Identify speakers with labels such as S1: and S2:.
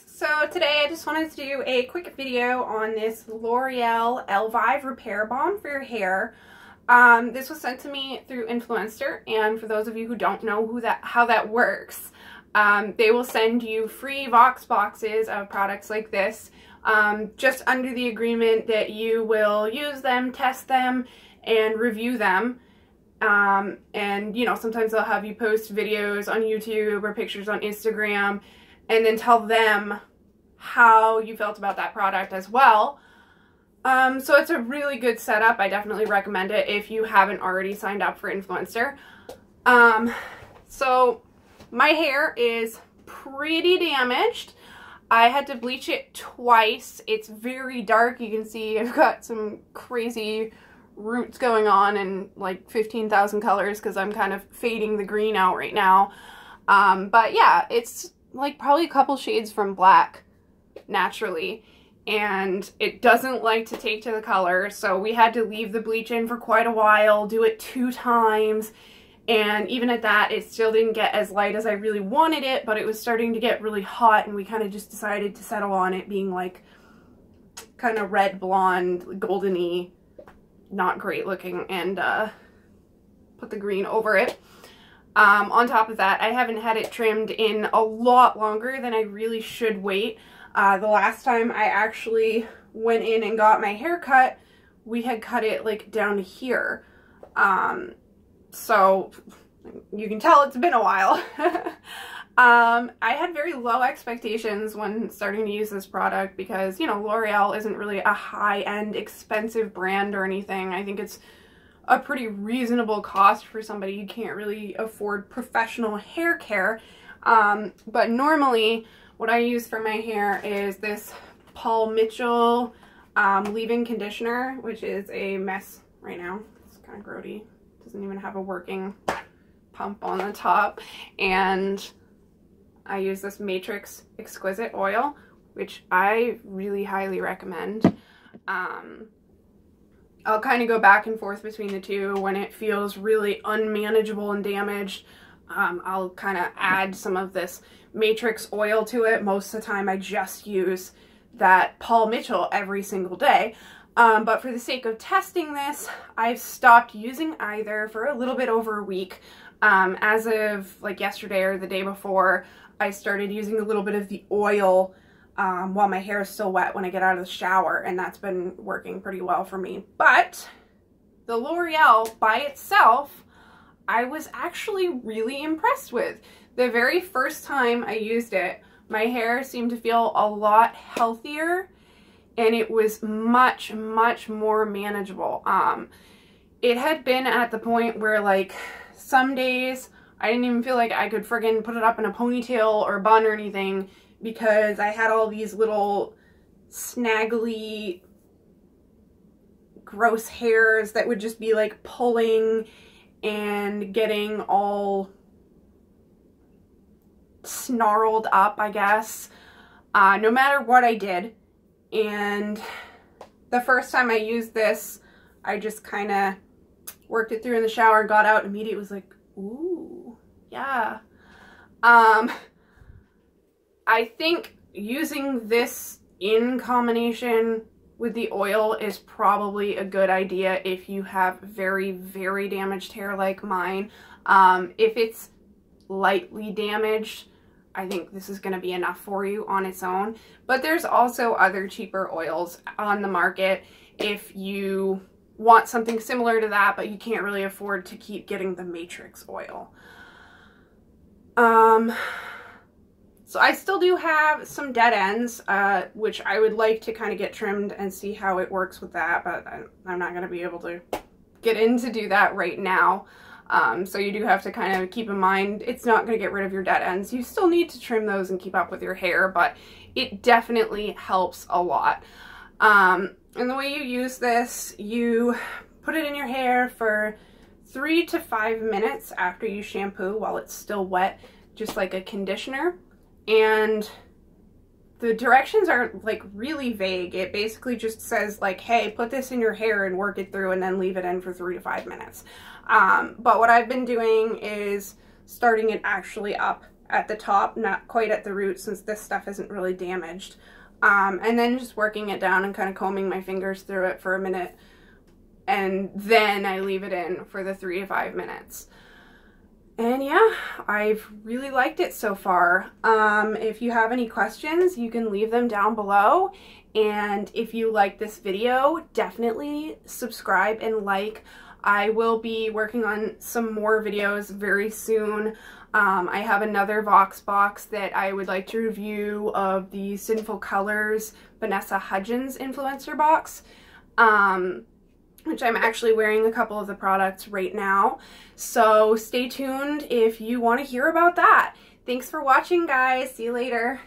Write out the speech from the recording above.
S1: So today I just wanted to do a quick video on this L'Oreal Elvive Repair Balm for your hair. This was sent to me through Influencer, and for those of you who don't know how that works, they will send you free Vox boxes of products like this, just under the agreement that you will use them, test them, and review them. And you know, sometimes they'll have you post videos on YouTube or pictures on Instagram, and then tell them how you felt about that product as well. So it's a really good setup. I definitely recommend it if you haven't already signed up for Influencer. So my hair is pretty damaged. I had to bleach it twice. It's very dark. You can see I've got some crazy roots going on in like 15,000 colors because I'm kind of fading the green out right now. But yeah, it's like probably a couple shades from black naturally, and it doesn't like to take to the color, so we had to leave the bleach in for quite a while, do it 2 times, and even at that it still didn't get as light as I really wanted it, but it was starting to get really hot, and we kind of just decided to settle on it being like kind of red blonde, goldeny, not great looking, and put the green over it. On top of that, I haven't had it trimmed in a lot longer than I really should wait. The last time I actually went in and got my hair cut, we had cut it like down to here. So you can tell it's been a while. I had very low expectations when starting to use this product because, you know, L'Oreal isn't really a high-end expensive brand or anything. I think it's a pretty reasonable cost for somebody who can't really afford professional hair care. But normally what I use for my hair is this Paul Mitchell leave-in conditioner, which is a mess right now. It's kind of grody. Doesn't even have a working pump on the top. And I use this Matrix Exquisite Oil, which I really highly recommend. I'll kind of go back and forth between the two. When it feels really unmanageable and damaged, I'll kind of add some of this Matrix oil to it. Most of the time I just use that Paul Mitchell every single day. But for the sake of testing this, I've stopped using either for a little bit over a week. As of like yesterday or the day before, I started using a little bit of the oil while my hair is still wet when I get out of the shower, and that's been working pretty well for me. But the L'Oreal by itself, I was actually really impressed with. The very first time I used it, my hair seemed to feel a lot healthier, and it was much, much more manageable. It had been at the point where, like, some days I didn't even feel like I could friggin' put it up in a ponytail or bun or anything, because I had all these little snaggly, gross hairs that would just be like pulling and getting all snarled up, I guess, no matter what I did. And the first time I used this, I just kind of worked it through in the shower, got out, and immediately was like, ooh, yeah. I think using this in combination with the oil is probably a good idea if you have very, very damaged hair like mine. If it's lightly damaged, I think this is going to be enough for you on its own. But there's also other cheaper oils on the market if you want something similar to that, but you can't really afford to keep getting the Matrix oil. So I still do have some dead ends, which I would like to kind of get trimmed and see how it works with that, but I'm not going to be able to get in to do that right now. So you do have to kind of keep in mind it's not going to get rid of your dead ends. You still need to trim those and keep up with your hair, but it definitely helps a lot. And the way you use this, you put it in your hair for 3 to 5 minutes after you shampoo while it's still wet, just like a conditioner. And the directions are like really vague. It basically just says like, hey, put this in your hair and work it through and then leave it in for 3 to 5 minutes. But what I've been doing is starting it actually up at the top, not quite at the root since this stuff isn't really damaged. And then just working it down and kind of combing my fingers through it for a minute. And then I leave it in for the 3 to 5 minutes. And yeah, I've really liked it so far. If you have any questions, you can leave them down below. And if you like this video, definitely subscribe and like. I will be working on some more videos very soon. I have another Vox box that I would like to review of the Sinful Colors Vanessa Hudgens influencer box, which I'm actually wearing a couple of the products right now. So stay tuned if you want to hear about that. Thanks for watching, guys. See you later.